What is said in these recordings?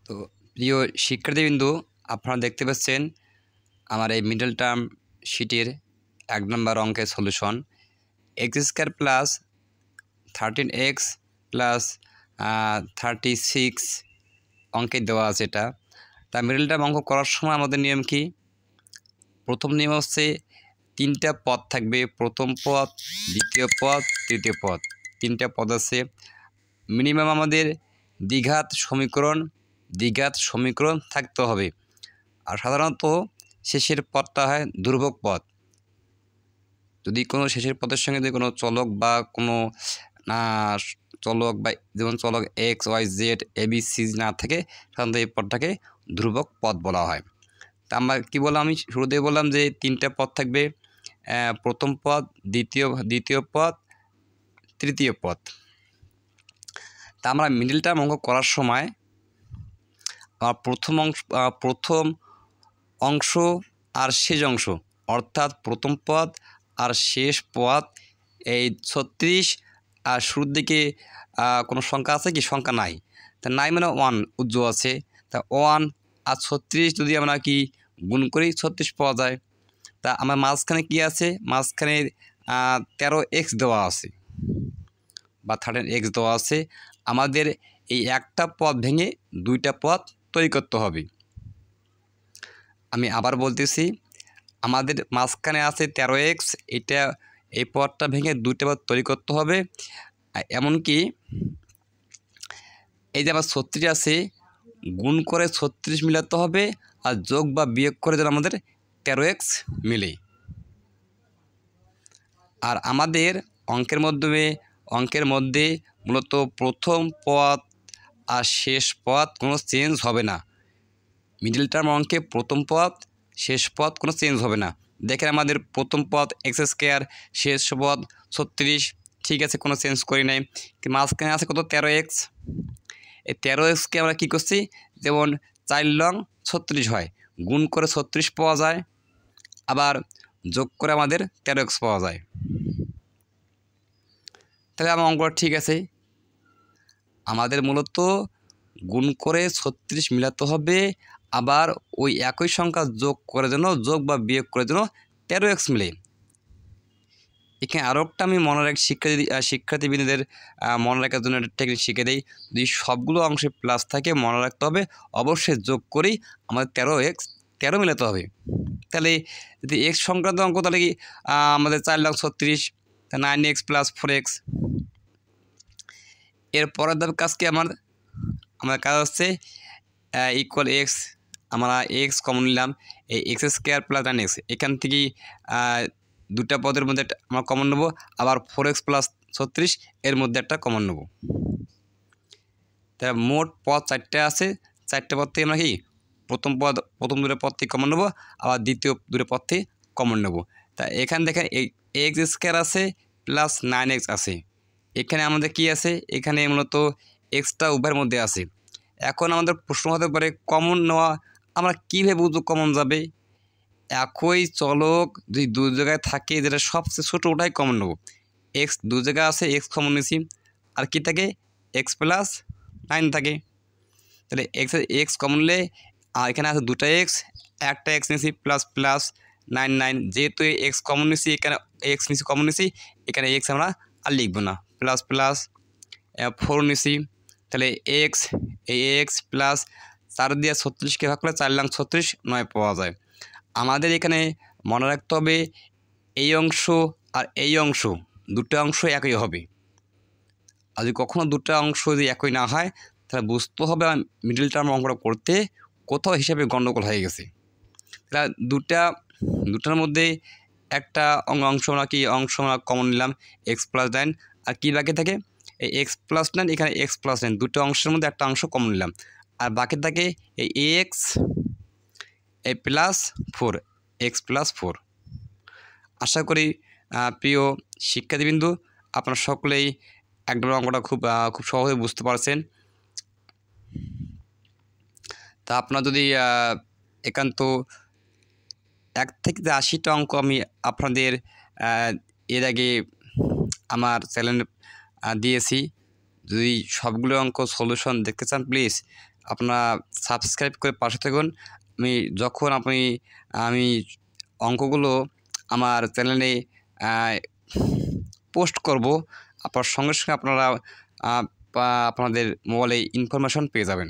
তো প্রিয় শিক্ষার্থীবৃন্দ, আপনারা দেখতে পাচ্ছেন আমার এই মিডল টার্ম শিটের 1 নম্বর অঙ্কের solution x² plus 13x plus 36 অঙ্কে দেওয়া আছে। এটা তা মিডল টার্ম অঙ্ক করার সময় আমাদের নিয়ম কি? প্রথম নিয়ম হচ্ছে 3টা পদ থাকবে, প্রথম পদ, দ্বিতীয় পদ, তৃতীয় পদ। 3টা পদ আছে। মিনিমাম আমাদের দ্বিঘাত সমীকরণ থাকতে হবে। আর সাধারণত শেষের পদটা হয় ধ্রুবক পদ। যদি কোনো শেষের পদের সঙ্গে যদি কোনো চলক বা কোনো চলক বা যেমন চলক এক্স ওয়াই জেড ABC না থাকে, সাধারণত এই পদটাকে ধ্রুবক পদ বলা হয়। তা আমরা কী বললাম? আমি শুরুতেই বললাম যে 3টা পদ থাকবে, প্রথম পদ, দ্বিতীয় পদ, তৃতীয় পদ। তা আমরা মিডল টার্ম অঙ্ক করার সময় প্রথম অংশ আর শেষ অংশ, অর্থাৎ প্রথম পদ আর শেষ পদ, এই 36 আর শুরুর দিকে কোনো সংখ্যা আছে কি? সংখ্যা নাই। তা নাই মানে 1 উজ্জ্বল আছে। তা 1 আর 36 যদি আমরা কি গুণ করি, 36 পাওয়া যায়। তা আমার মাঝখানে কি আছে? মাঝখানে 13x দেওয়া আছে বা 13x দেওয়া আছে। আমাদের এই একটা পদ ভেঙে 2টা পদ তৈরি করতে হবে। আমি আবার বলতেছি, আমাদের মাঝখানে আছে 13x, এই পদটা ভেঙে 2টা পদ তৈরি করতে হবে। এমনকি এই যে আবার 36 আছে, গুণ করে 36 মিলাতে হবে, আর যোগ বা বিয়োগ করে যেন আমাদের 13x মিলে। আর আমাদের অঙ্কের মধ্যে মূলত প্রথম পদ আর শেষ পদ কোনো চেঞ্জ হবে না। মিডল টার্ম অঙ্কে প্রথম পদ, শেষ পদ কোনো চেঞ্জ হবে না। দেখেন আমাদের প্রথম পদ x², শেষ পদ 36, ঠিক আছে, কোনো চেঞ্জ করি নাই। মাঝখানে আছে কত? 13x। এই 13xকে আমরা কী করছি? যেমন 4 লং 36 হয়, গুণ করে 36 পাওয়া যায়, আবার যোগ করে আমাদের 13x পাওয়া যায়। তাহলে আমার অঙ্কটা ঠিক আছে। আমাদের মূলত গুণ করে 36 মিলাতে হবে, আবার ওই একই সংখ্যা যোগ বা বিয়োগ করে যেন 13x মিলে। এখানে আরও একটা আমি শিক্ষার্থীবৃন্দদের মনে রাখার জন্য একটা টেকনিক শিখে দিই। যদি সবগুলো অংশে প্লাস থাকে, মনে রাখতে হবে অবশ্যই যোগ করেই আমাদের 13 মিলাতে হবে। তাহলে যদি x সংক্রান্ত অঙ্ক, তাহলে কি আমাদের 4,36, 9x প্লাস 4x। এর পরের ধাপের কাজ কি? আমার কাজ হচ্ছে ইকুয়াল x, আমরা x কমন নিলাম, এই x² প্লাস 9x, এখান থেকেই 2টা পদের মধ্যে আমরা কমন নেব, আবার 4x প্লাস 36 এর মধ্যে একটা কমন নেব। তাই মোট পদ 4টে আছে, 4টে পদ থেকে আমরা কি প্রথম 2টা পদ থেকে কমন নেব, আবার দ্বিতীয় 2টা পদ থেকে কমন নেব। তা এখানে দেখেন x² আছে প্লাস 9x আছে। এখানে আমাদের কি আছে? এখানে মূলত এক্সটা উভয়ের মধ্যে আছে। এখন আমাদের প্রশ্ন হতে পারে কমন নেওয়া আমরা কীভাবে বুঝবো কমন যাবে? একই চলক যদি 2 জায়গায় থাকে, যেটা সবচেয়ে ছোটো ওটাই কমন নেব। এক্স 2 জায়গায় আছে, এক্স কমন নিয়েছি, আর কি থাকে? এক্স প্লাস 9 থাকে। তাহলে এক্স কমন নিলে, আর এখানে আছে 2টা এক্স, একটা এক্স নিয়েছি প্লাস প্লাস 9, যেহেতু এক্স কমন নিয়েছি, এখানে এক্স নিয়েছি কমন নিয়েছি, এখানে এক্স আমরা আর লিখব না, প্লাস প্লাস 4 নিয়েছি। তাহলে এক্স প্লাস 4 দিয়ে 36কে ভাগ করলে 4 লং 36, 9 পাওয়া যায়। আমাদের এখানে মনে রাখতে হবে এই অংশ আর এই অংশ, 2টা অংশ একই হবে। আর যদি কখনও 2টা অংশ যদি একই না হয়, তাহলে বুঝতে হবে মিডল টার্ম অঙ্কটা করতে কোথাও হিসাবে গণ্ডগোল হয়ে গেছে। তাহলে দুটার মধ্যে একটা অংশ আমরা কমন নিলাম, এক্স প্লাস 9, আর কি বাকি থাকে? এই এক্স প্লাস 9, এখানে এক্স প্লাস 9, 2টা অংশের মধ্যে একটা অংশ কমন নিলাম, আর বাকি থাকে এই এক্স প্লাস 4, এক্স প্লাস 4। আশা করি প্রিয় শিক্ষার্থীবৃন্দ, আপনারা সকলেই একদম অঙ্কটা খুব সহজে বুঝতে পারছেন। তা আপনারা যদি একান্ত 1 থেকে 80টা অঙ্ক আমি আপনাদের এর আগে আমার চ্যানেলে দিয়েছি। যদি সবগুলো অঙ্ক সলিউশন দেখতে চান, প্লিজ আপনারা সাবস্ক্রাইব করে পাশে থাকুন। যখন আমি অঙ্কগুলো আমার চ্যানেলে পোস্ট করব, আপনার সঙ্গে সঙ্গে আপনারা আপনাদের মোবাইলে ইনফরমেশন পেয়ে যাবেন।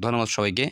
ধন্যবাদ সবাইকে।